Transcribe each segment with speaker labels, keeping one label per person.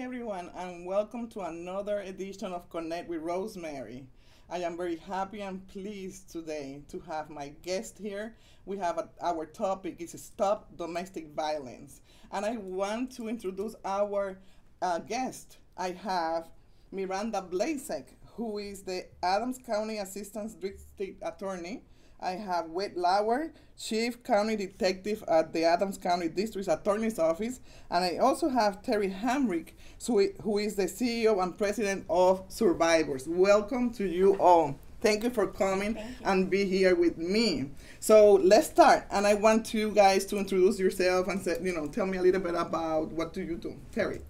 Speaker 1: everyone, and welcome to another edition of Connect with Rosemary. I am very happy and pleased today to have my guest here. Our topic is Stop Domestic Violence, and I want to introduce our guest. I have Miranda Blazek, who is the Adams County Assistant District Attorney. I have Wade Lauer, Chief County Detective at the Adams County District Attorney's Office. And I also have Terry Hamrick, who is the CEO and President of Survivors. Welcome to you all. Thank you for coming and be here with me. So let's start. And I want you guys to introduce yourself and say, tell me a little bit about what do you do. Terry.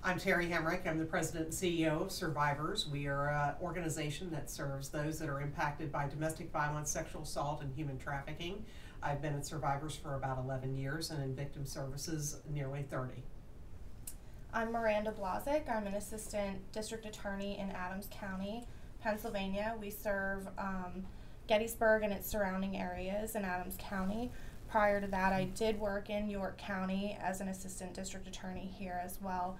Speaker 2: I'm Terry Hamrick. I'm the President and CEO of Survivors. We are an organization that serves those that are impacted by domestic violence, sexual assault, and human trafficking. I've been at Survivors for about 11 years and in victim services nearly 30.
Speaker 3: I'm Miranda Blazek. I'm an Assistant District Attorney in Adams County, Pennsylvania. We serve Gettysburg and its surrounding areas in Adams County. Prior to that, I did work in York County as an Assistant District Attorney here as well.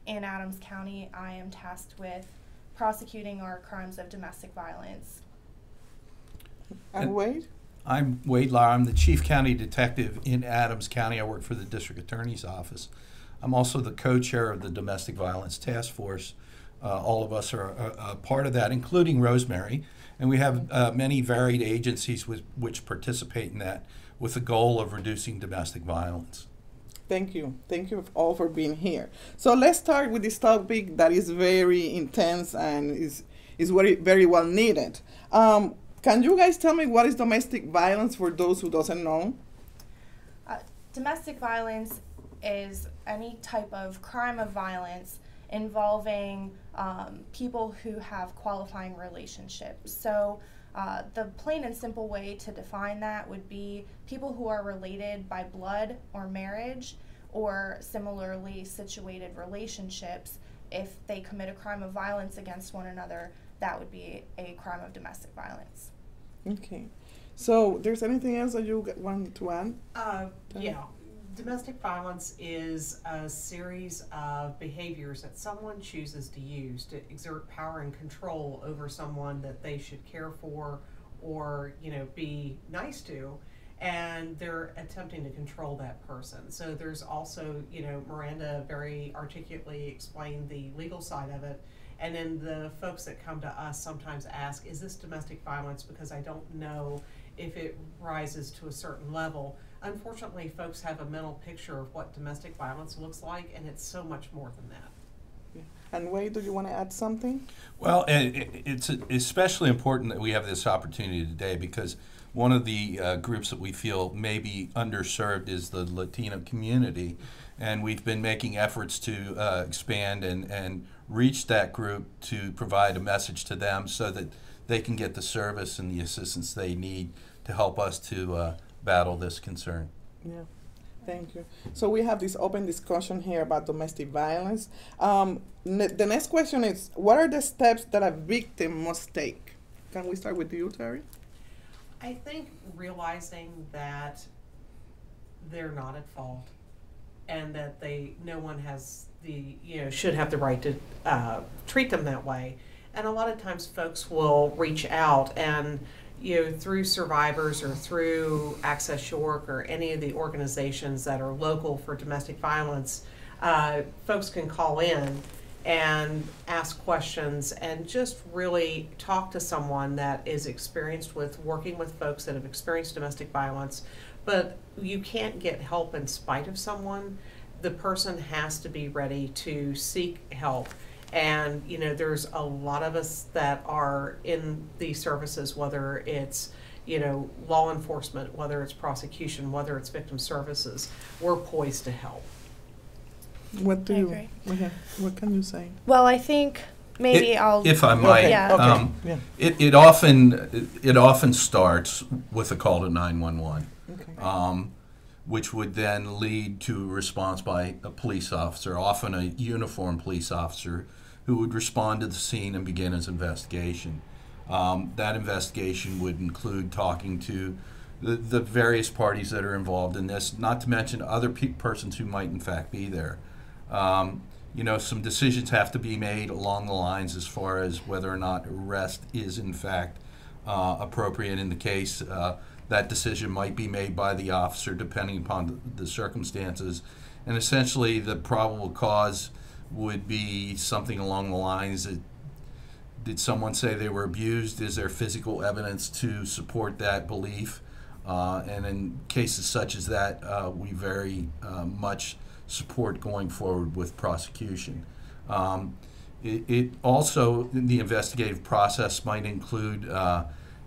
Speaker 3: In Adams County, I am tasked with prosecuting our crimes of domestic violence.
Speaker 1: And Wade?
Speaker 4: I'm Wade Lauer. I'm the Chief County Detective in Adams County. I work for the District Attorney's Office. I'm also the co-chair of the Domestic Violence Task Force. All of us are a part of that, including Rosemary. And we have many varied agencies which participate in that with the goal of reducing domestic violence.
Speaker 1: Thank you. Thank you all for being here. So let's start with this topic that is very intense and is very, very well needed. Can you guys tell me what is domestic violence for those who doesn't know?
Speaker 3: Domestic violence is any type of crime of violence involving people who have qualifying relationships. So the plain and simple way to define that would be people who are related by blood or marriage or similarly situated relationships. If they commit a crime of violence against one another, that would be a crime of domestic violence.
Speaker 1: Okay. So there's anything else that you want to add?
Speaker 2: Yeah. Domestic violence is a series of behaviors that someone chooses to use to exert power and control over someone that they should care for or, be nice to, and they're attempting to control that person. So there's also, Miranda very articulately explained the legal side of it. And then the folks that come to us sometimes ask, is this domestic violence? Because I don't know if it rises to a certain level. Unfortunately, folks have a mental picture of what domestic violence looks like, and it's so much more than that.
Speaker 1: Yeah. And Wade, do you want to add something?
Speaker 4: Well, it's especially important that we have this opportunity today because one of the groups that we feel may be underserved is the Latino community, and we've been making efforts to expand and reach that group to provide a message to them so that they can get the service and the assistance they need to help us to battle this concern.
Speaker 1: Yeah, thank you. So we have this open discussion here about domestic violence. The next question is, what are the steps that a victim must take? Can we start with you, Terry?
Speaker 2: I think realizing that they're not at fault and that no one has should have the right to treat them that way. And a lot of times folks will reach out and through Survivors or through Access York or any of the organizations that are local for domestic violence, folks can call in and ask questions and just really talk to someone that is experienced with working with folks that have experienced domestic violence. But you can't get help in spite of someone. The person has to be ready to seek help. And, there's a lot of us that are in these services, whether it's, law enforcement, whether it's prosecution, whether it's victim services, we're poised to help.
Speaker 1: What
Speaker 3: agree.
Speaker 1: What can you say?
Speaker 3: Well, I think maybe
Speaker 4: If I might,
Speaker 1: Okay.
Speaker 3: Yeah.
Speaker 1: Yeah.
Speaker 4: it often starts with a call to 911.
Speaker 1: Okay.
Speaker 4: Which would then lead to a response by a police officer, often a uniformed police officer, who would respond to the scene and begin his investigation. That investigation would include talking to the various parties that are involved in this, not to mention other persons who might in fact be there. some decisions have to be made along the lines as far as whether or not arrest is in fact appropriate in the case. That decision might be made by the officer depending upon the circumstances. And essentially the probable cause would be something along the lines that, did someone say they were abused? Is there physical evidence to support that belief? And in cases such as that, we very much support going forward with prosecution. It also, the investigative process might include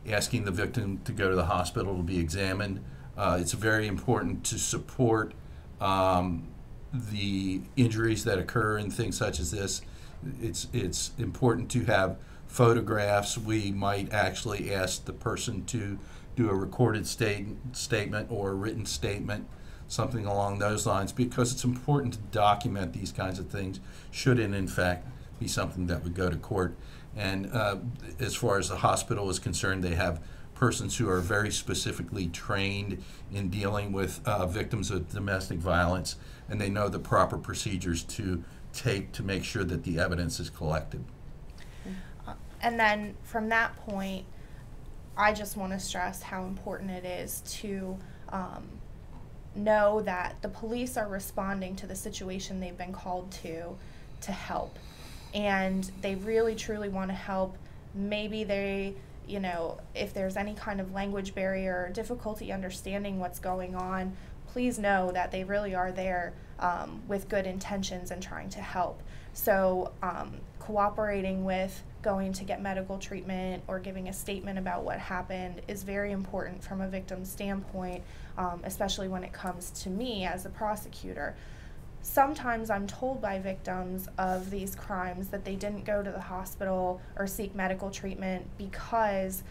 Speaker 4: asking the victim to go to the hospital to be examined. It's very important to support the injuries that occur in things such as this. It's important to have photographs. We might actually ask the person to do a recorded statement or a written statement, something along those lines, because it's important to document these kinds of things, should it in fact be something that would go to court. And as far as the hospital is concerned, they have persons who are very specifically trained in dealing with victims of domestic violence, and they know the proper procedures to take to make sure that the evidence is collected.
Speaker 3: And then from that point, I just want to stress how important it is to know that the police are responding to the situation they've been called to help. And they really truly want to help. Maybe they, if there's any kind of language barrier or difficulty understanding what's going on, please know that they really are there with good intentions and trying to help. So cooperating with going to get medical treatment or giving a statement about what happened is very important from a victim's standpoint, especially when it comes to me as a prosecutor. Sometimes I'm told by victims of these crimes that they didn't go to the hospital or seek medical treatment because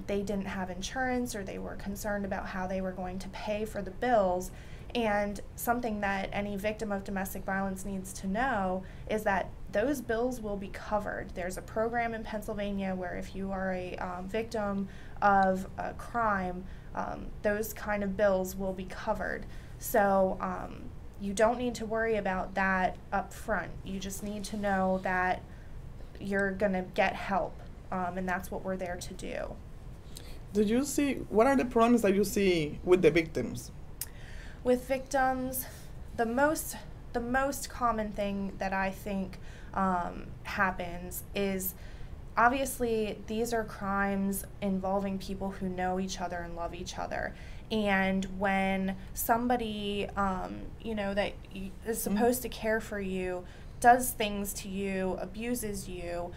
Speaker 3: they didn't have insurance, or they were concerned about how they were going to pay for the bills. And something that any victim of domestic violence needs to know is that those bills will be covered. There's a program in Pennsylvania where if you are a victim of a crime, those kind of bills will be covered. So you don't need to worry about that up front. You just need to know that you're going to get help, and that's what we're there to do.
Speaker 1: What are the problems that you see with the victims?
Speaker 3: With victims, the most common thing that I think happens is, obviously these are crimes involving people who know each other and love each other. And when somebody, that is supposed to care for you, does things to you, abuses you,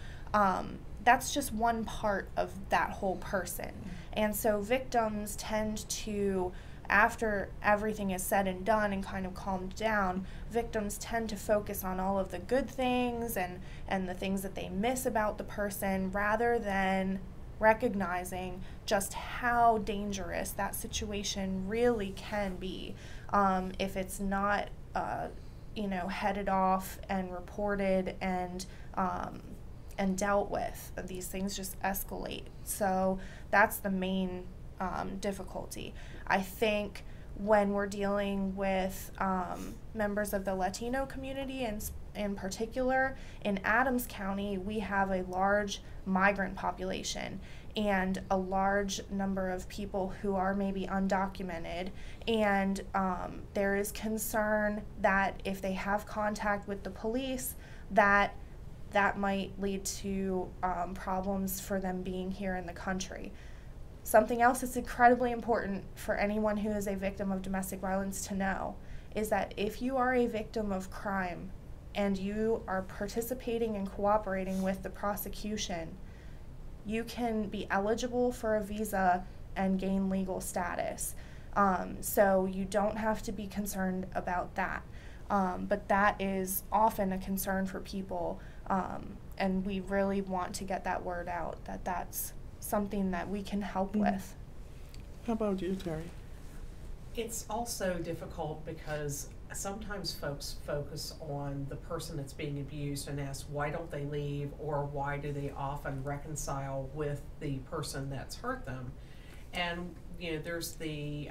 Speaker 3: that's just one part of that whole person. And so victims tend to, after everything is said and done and kind of calmed down, victims tend to focus on all of the good things and the things that they miss about the person, rather than recognizing just how dangerous that situation really can be if it's not headed off and reported and dealt with. These things just escalate. So that's the main difficulty. I think when we're dealing with members of the Latino community, and in particular in Adams County, we have a large migrant population and a large number of people who are maybe undocumented, and there is concern that if they have contact with the police, that might lead to problems for them being here in the country. Something else that's incredibly important for anyone who is a victim of domestic violence to know is that if you are a victim of crime and you are participating and cooperating with the prosecution, you can be eligible for a visa and gain legal status. So you don't have to be concerned about that. But that is often a concern for people, and we really want to get that word out that that's something that we can help with.
Speaker 1: How about you, Terry?
Speaker 2: It's also difficult because sometimes folks focus on the person that's being abused and ask why don't they leave, or why do they often reconcile with the person that's hurt them. And there's the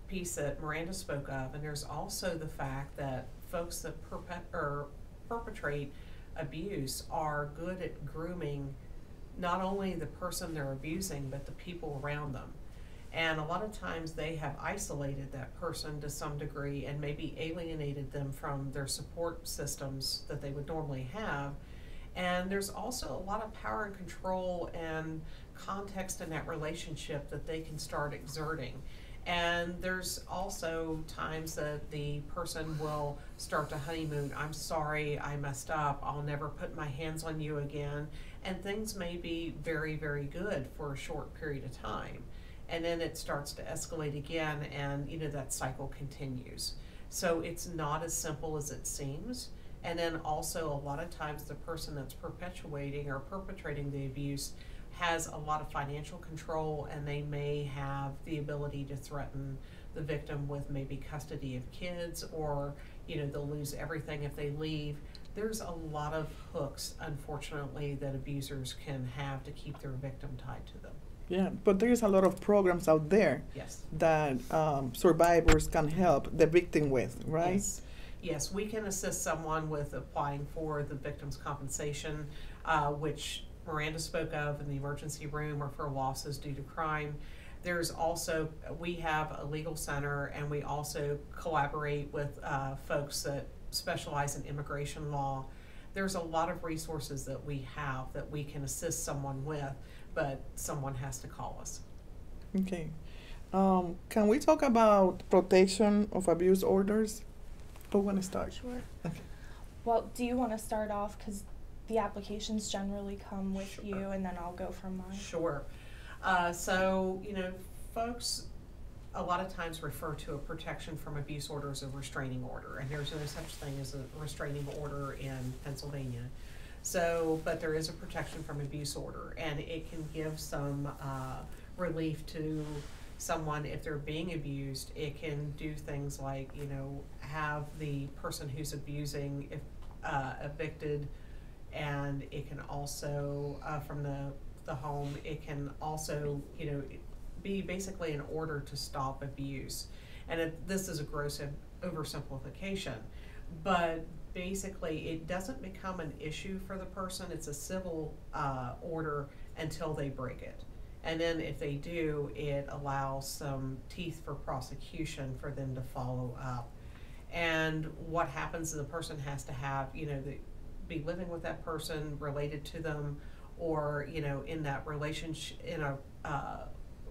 Speaker 2: piece that Miranda spoke of, and there's also the fact that folks that perpetrate abuse are good at grooming not only the person they're abusing, but the people around them. And a lot of times they have isolated that person to some degree and maybe alienated them from their support systems that they would normally have. And there's also a lot of power and control and context in that relationship that they can start exerting. And there's also times that the person will start to honeymoon. I'm sorry, I messed up. I'll never put my hands on you again. And things may be very, very good for a short period of time. And then it starts to escalate again, and that cycle continues. So it's not as simple as it seems. And then also a lot of times the person that's perpetuating or perpetrating the abuse has a lot of financial control, and they may have the ability to threaten the victim with maybe custody of kids, or they'll lose everything if they leave. There's a lot of hooks, unfortunately, that abusers can have to keep their victim tied to them.
Speaker 1: Yeah, but there's a lot of programs out there
Speaker 2: Yes.
Speaker 1: that survivors can help the victim with, right?
Speaker 2: Yes. Yes, we can assist someone with applying for the victim's compensation, which Miranda spoke of in the emergency room, or for losses due to crime. There's also, we have a legal center, and we also collaborate with folks that specialize in immigration law. There's a lot of resources that we have that we can assist someone with, but someone has to call us.
Speaker 1: Okay. Can we talk about protection of abuse orders? Who want to start?
Speaker 3: Sure.
Speaker 1: Okay.
Speaker 3: Well, do you want to start off? Because the applications generally come with
Speaker 2: Sure.
Speaker 3: you, and then I'll go from mine.
Speaker 2: Sure. So, folks a lot of times refer to a protection from abuse order as a restraining order, and there's no such thing as a restraining order in Pennsylvania. So, but there is a protection from abuse order, and it can give some relief to someone if they're being abused. It can do things like, have the person who's abusing evicted, and it can also, from the home, it can also, be basically an order to stop abuse. And this is a gross oversimplification, but basically it doesn't become an issue for the person. It's a civil order until they break it. And then if they do, it allows some teeth for prosecution for them to follow up. And what happens is the person has to have, be living with that person, related to them, or, in that relationship, in a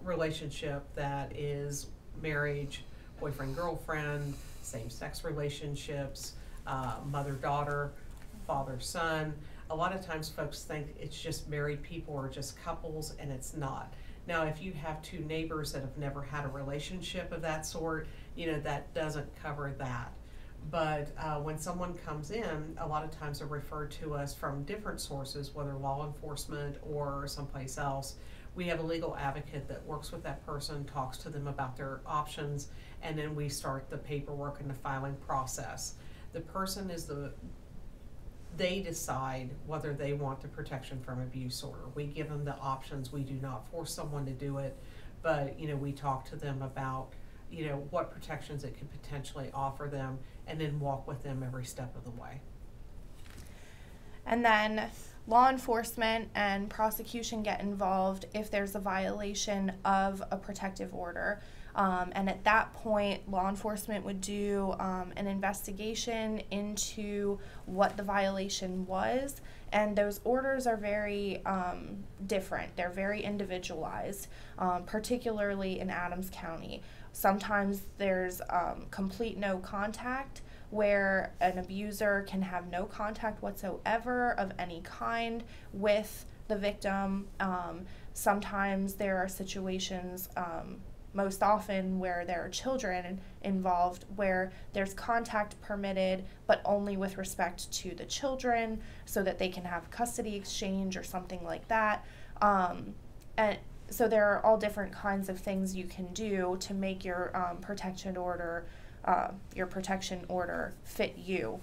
Speaker 2: relationship that is marriage, boyfriend, girlfriend, same-sex relationships, mother-daughter, father-son. A lot of times folks think it's just married people or just couples, and it's not. Now, if you have two neighbors that have never had a relationship of that sort, that doesn't cover that. But when someone comes in, a lot of times they're referred to us from different sources, whether law enforcement or someplace else. We have a legal advocate that works with that person, talks to them about their options, and then we start the paperwork and the filing process. The person they decide whether they want the protection from abuse order. We give them the options. We do not force someone to do it, but we talk to them about what protections it could potentially offer them, and then walk with them every step of the way.
Speaker 3: And then law enforcement and prosecution get involved if there's a violation of a protective order. And at that point, law enforcement would do an investigation into what the violation was. And those orders are very different. They're very individualized, particularly in Adams County. Sometimes there's complete no contact, where an abuser can have no contact whatsoever of any kind with the victim. Sometimes there are situations, most often where there are children involved, where there's contact permitted, but only with respect to the children, so that they can have custody exchange or something like that. And so there are all different kinds of things you can do to make your protection order fit you.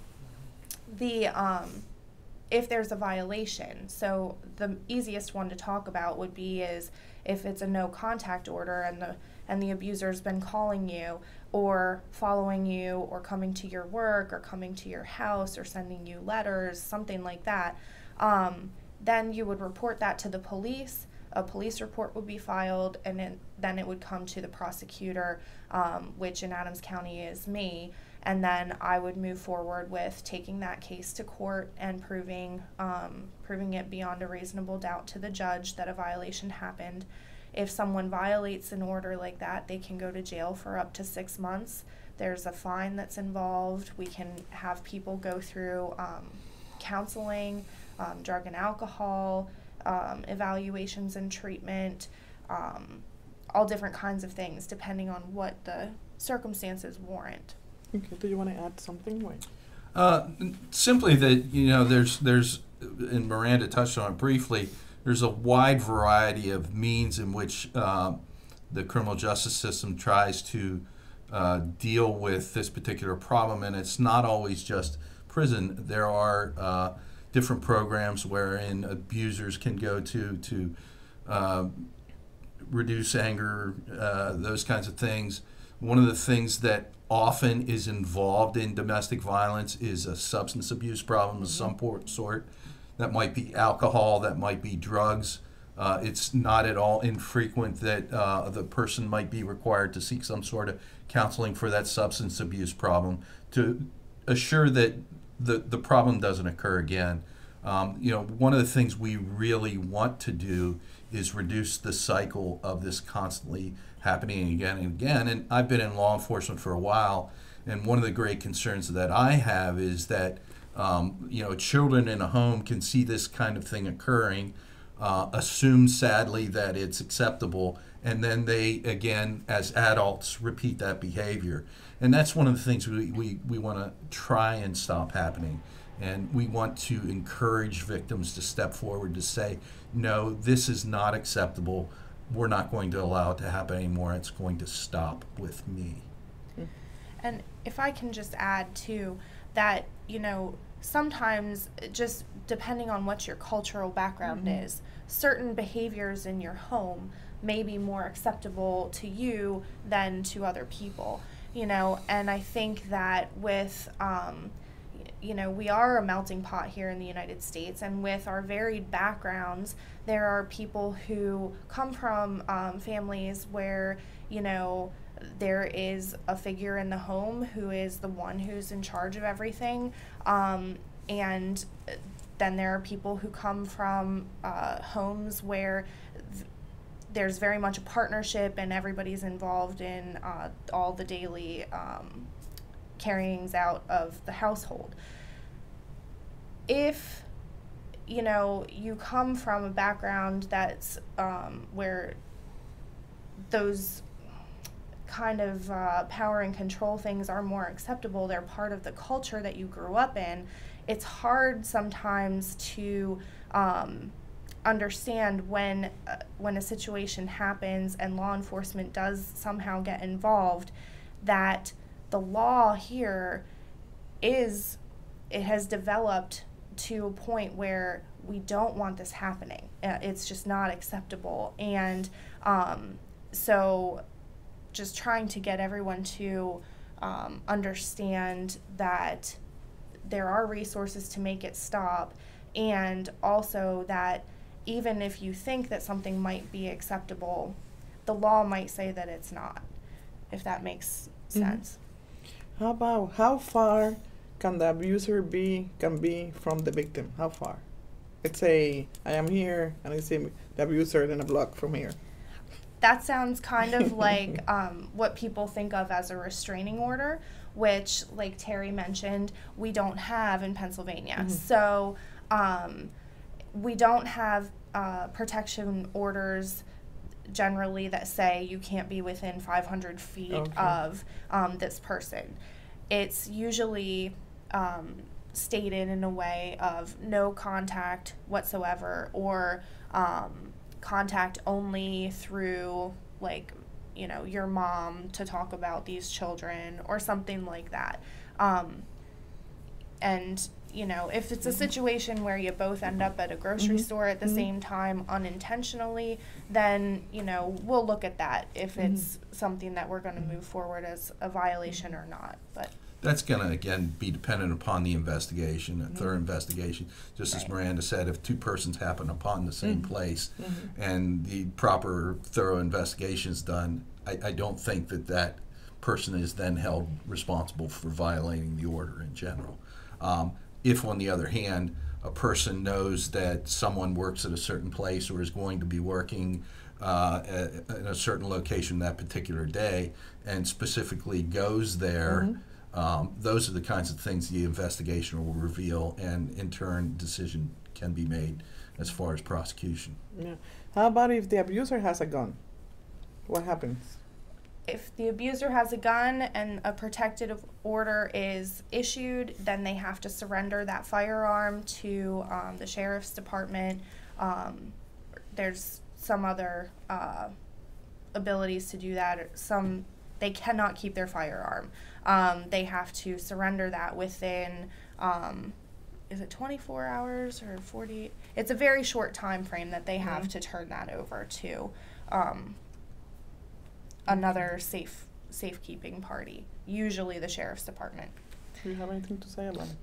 Speaker 3: If there's a violation, so the easiest one to talk about would be is if it's a no contact order and and the abuser's been calling you or following you or coming to your work or coming to your house or sending you letters, something like that, then you would report that to the police. A police report would be filed, and then it would come to the prosecutor, which in Adams County is me, and then I would move forward with taking that case to court and proving it beyond a reasonable doubt to the judge that a violation happened. If someone violates an order like that, they can go to jail for up to 6 months. There's a fine that's involved. We can have people go through counseling, drug and alcohol, evaluations and treatment, all different kinds of things depending on what the circumstances warrant.
Speaker 1: Okay, do you want to add something, Wayne?
Speaker 4: Simply that, there's, and Miranda touched on it briefly, there's a wide variety of means in which the criminal justice system tries to deal with this particular problem, and it's not always just prison. There are different programs wherein abusers can go to reduce anger, those kinds of things. One of the things that often is involved in domestic violence is a substance abuse problem of some sort. That might be alcohol, that might be drugs. It's not at all infrequent that the person might be required to seek some sort of counseling for that substance abuse problem to assure that the problem doesn't occur again. One of the things we really want to do is reduce the cycle of this constantly happening again and again. And I've been in law enforcement for a while, and one of the great concerns that I have is that children in a home can see this kind of thing occurring, assume sadly that it's acceptable, and then they, again, as adults, repeat that behavior. And that's one of the things we want to try and stop happening. And we want to encourage victims to step forward to say, no, this is not acceptable. We're not going to allow it to happen anymore. It's going to stop with me.
Speaker 3: And if I can just add, too, that, sometimes just depending on what your cultural background is, certain behaviors in your home may be more acceptable to you than to other people, and I think that with, we are a melting pot here in the United States, and with our varied backgrounds, there are people who come from families where, there is a figure in the home who is the one who's in charge of everything, and then there are people who come from homes where there's very much a partnership and everybody's involved in all the daily carryings out of the household. If you come from a background that's where those kind of power and control things are more acceptable, they're part of the culture that you grew up in, it's hard sometimes to understand when a situation happens and law enforcement does somehow get involved, that the law here has developed to a point where we don't want this happening. It's just not acceptable. And so just trying to get everyone to understand that there are resources to make it stop, and also that even if you think that something might be acceptable, the law might say that it's not, if that makes sense.
Speaker 1: How about how far can the abuser be from the victim? How far? Let's say I am here and I see the abuser in a block from here.
Speaker 3: That sounds kind of like what people think of as a restraining order, which, like Terry mentioned, we don't have in Pennsylvania. So we don't have protection orders generally that say you can't be within 500 feet of this person. It's usually stated in a way of no contact whatsoever, or contact only through, your mom to talk about these children or something like that. And, you know, if it's a situation where you both end up at a grocery store at the same time unintentionally, then, you know, we'll look at that if it's something that we're going to move forward as a violation or not. But
Speaker 4: that's going to, again, be dependent upon the investigation, a thorough investigation. Just as Miranda said, if two persons happen upon the same place and the proper thorough investigation is done, I don't think that that person is then held responsible for violating the order in general. If, on the other hand, a person knows that someone works at a certain place or is going to be working in a certain location that particular day and specifically goes there, those are the kinds of things the investigation will reveal, and in turn, decision can be made as far as prosecution.
Speaker 1: Yeah. How about if the abuser has a gun? What happens?
Speaker 3: if the abuser has a gun and a protective order is issued, then they have to surrender that firearm to the sheriff's department. There's some other abilities to do that. They cannot keep their firearm. They have to surrender that within, is it 24 hours or 40? It's a very short time frame that they have to turn that over to another safekeeping party, usually the sheriff's department.
Speaker 1: Do you have anything to say about it?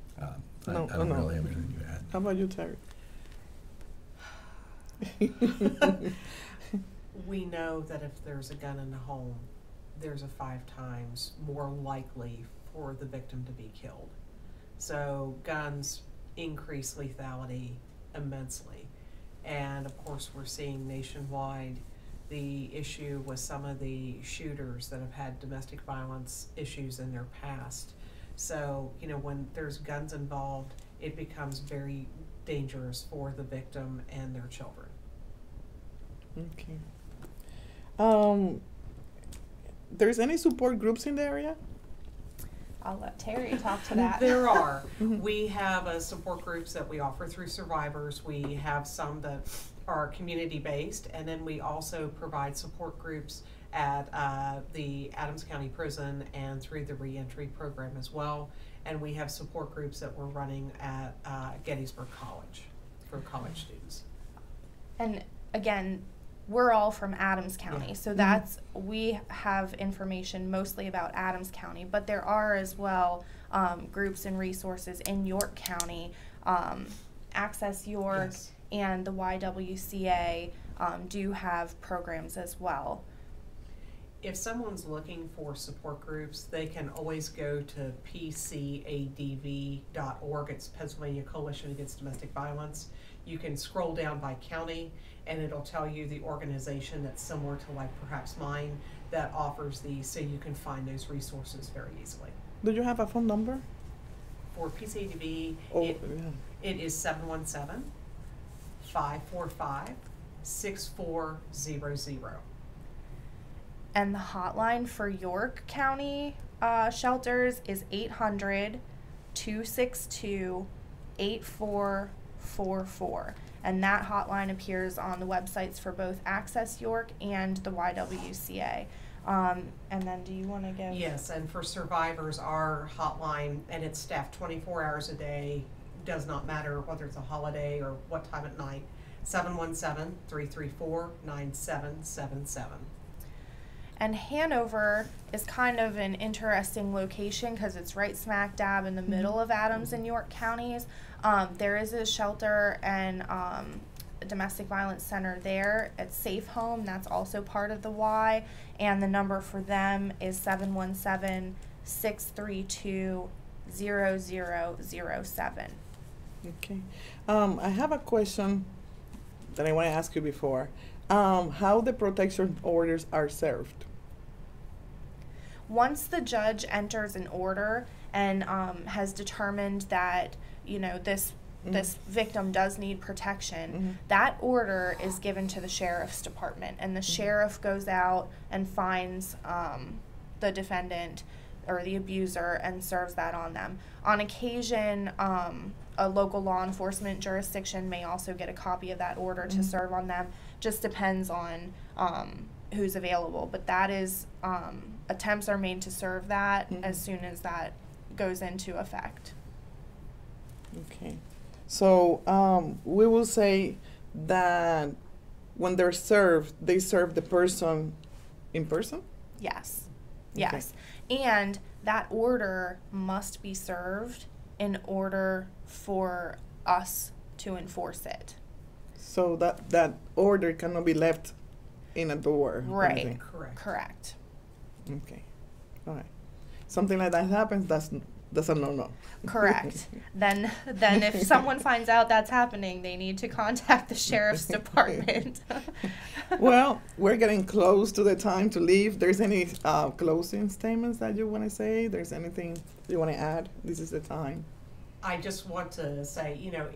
Speaker 4: I don't really have anything to add.
Speaker 1: How about you, Terry?
Speaker 2: We know that if there's a gun in the home, there's a 5 times more likely for the victim to be killed. So guns increase lethality immensely. And of course, we're seeing nationwide the issue with some of the shooters that have had domestic violence issues in their past. So, you know, when there's guns involved, it becomes very dangerous for the victim and their children.
Speaker 1: Okay. There's any support groups in the area?
Speaker 3: I'll let Terry talk to that.
Speaker 2: There are. We have support groups that we offer through survivors. We have some that are community-based, and then we also provide support groups at the Adams County Prison and through the reentry program as well. And we have support groups that we're running at Gettysburg College for college students. And
Speaker 3: again, we're all from Adams County, so that's, we have information mostly about Adams County, but there are as well groups and resources in York County. Access York and the YWCA do have programs as well.
Speaker 2: If someone's looking for support groups, they can always go to pcadv.org. It's Pennsylvania Coalition Against Domestic Violence. You can scroll down by county, and it'll tell you the organization that's similar to, like, perhaps mine, that offers these, so you can find those resources very easily.
Speaker 1: Do you have a phone number?
Speaker 2: For PCADV, it is 717-545-6400.
Speaker 3: And the hotline for York County shelters is 800-262-8444. And that hotline appears on the websites for both Access York and the YWCA. And then do you want to give?
Speaker 2: Yes, and for survivors, our hotline, and it's staffed 24 hours a day, does not matter whether it's a holiday or what time at night, 717-334-9777.
Speaker 3: And Hanover is kind of an interesting location because it's right smack dab in the middle of Adams and York counties. There is a shelter and a domestic violence center there at Safe Home. That's also part of the Y. And the number for them is 717-632-0007.
Speaker 1: Okay. I have a question that I want to ask you before. How the protection orders are served?
Speaker 3: Once the judge enters an order and has determined that, you know, this victim does need protection, that order is given to the sheriff's department, and the sheriff goes out and finds the defendant or the abuser and serves that on them. On occasion, a local law enforcement jurisdiction may also get a copy of that order to serve on them. Just depends on who's available, but that is, attempts are made to serve that as soon as that goes into effect.
Speaker 1: Okay. So we will say that when they're served, they serve the person in person?
Speaker 3: Yes.
Speaker 1: Okay.
Speaker 3: Yes. And that order must be served in order for us to enforce it.
Speaker 1: So that order cannot be left in a door. or
Speaker 3: Right.
Speaker 1: anything.
Speaker 2: Correct.
Speaker 3: Correct.
Speaker 1: Okay. All right. Something like that happens, that's a no-no.
Speaker 3: Correct. Then if someone finds out that's happening, they need to contact the sheriff's department.
Speaker 1: Well, we're getting close to the time to leave. There's any closing statements that you want to say? There's anything you want to add? This is the time.
Speaker 2: I just want to say, you know,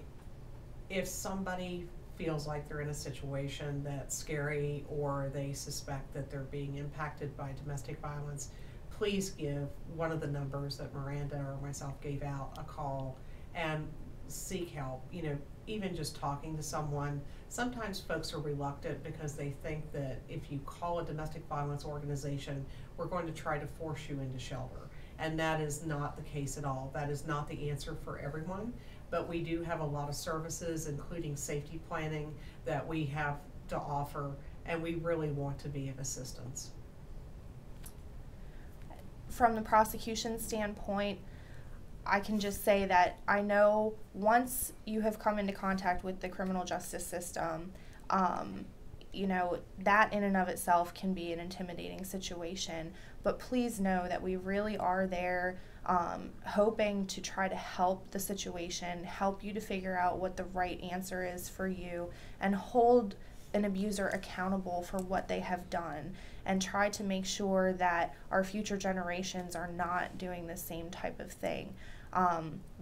Speaker 2: if somebody feels like they're in a situation that's scary or they suspect that they're being impacted by domestic violence, please give one of the numbers that Miranda or myself gave out a call and seek help. You know, even just talking to someone. Sometimes folks are reluctant because they think that if you call a domestic violence organization, we're going to try to force you into shelter. And that is not the case at all. That is not the answer for everyone. But we do have a lot of services, including safety planning, that we have to offer, and we really want to be of assistance.
Speaker 3: From the prosecution standpoint, I can just say that I know once you have come into contact with the criminal justice system, you know, that in and of itself can be an intimidating situation. But please know that we really are there hoping to try to help the situation, help you to figure out what the right answer is for you, and hold an abuser accountable for what they have done, and try to make sure that our future generations are not doing the same type of thing.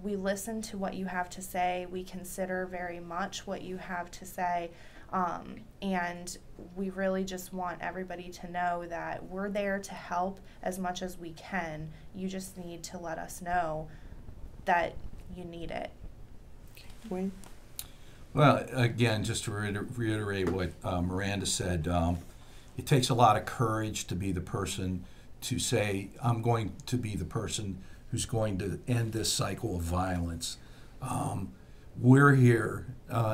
Speaker 3: We listen to what you have to say. We consider very much what you have to say. And we really just want everybody to know that we're there to help as much as we can. You just need to let us know that you need it.
Speaker 1: Wayne?
Speaker 4: Well, again, just to reiterate what Miranda said, it takes a lot of courage to be the person to say, I'm going to be the person who's going to end this cycle of violence. We're here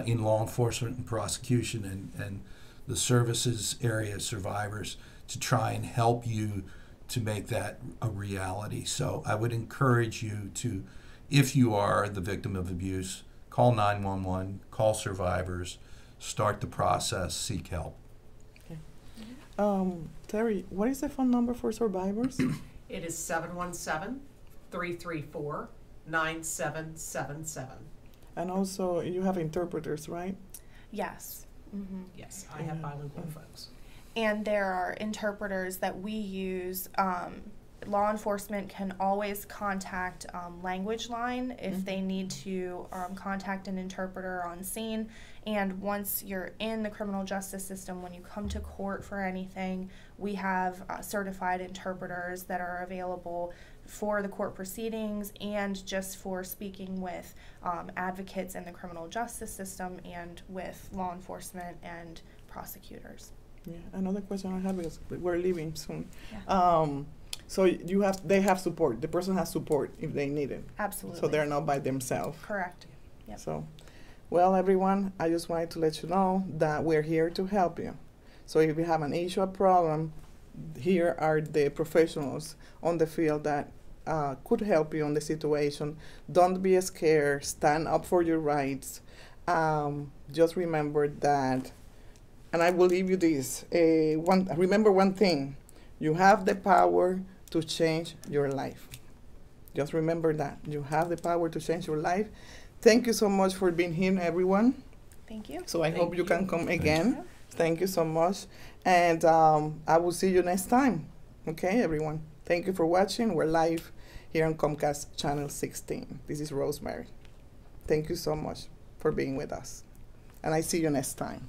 Speaker 4: in law enforcement and prosecution and the services area survivors to try and help you to make that a reality. So I would encourage you to, if you are the victim of abuse, call 911, call survivors, start the process, seek help.
Speaker 1: Okay. Terry, what is the phone number for survivors?
Speaker 2: It is 717-334-9777.
Speaker 1: And also, you have interpreters, right?
Speaker 3: Yes. Mm-hmm.
Speaker 2: Yes, I have bilingual folks.
Speaker 3: And there are interpreters that we use. Law enforcement can always contact Language Line if they need to contact an interpreter on scene. And once you're in the criminal justice system, when you come to court for anything, we have certified interpreters that are available for the court proceedings and just for speaking with advocates in the criminal justice system and with law enforcement and prosecutors.
Speaker 1: Yeah, another question I have, because we're leaving soon.
Speaker 3: Yeah.
Speaker 1: So they have support. The person has support if they need it.
Speaker 3: Absolutely.
Speaker 1: So they're not by themselves.
Speaker 3: Correct. Yep.
Speaker 1: So, well, everyone, I just wanted to let you know that we're here to help you. So if you have an issue or problem, here are the professionals on the field that could help you on the situation. Don't be scared. Stand up for your rights. Just remember that, and I will leave you this. Remember one thing. You have the power to change your life. Just remember that. You have the power to change your life. Thank you so much for being here, everyone.
Speaker 3: Thank you.
Speaker 1: So I hope you can come again.
Speaker 3: you.
Speaker 1: Thank you so much. And I will see you next time. Okay, everyone. Thank you for watching. We're live here on Comcast Channel 16. This is Rosemary. Thank you so much for being with us. And I see you next time.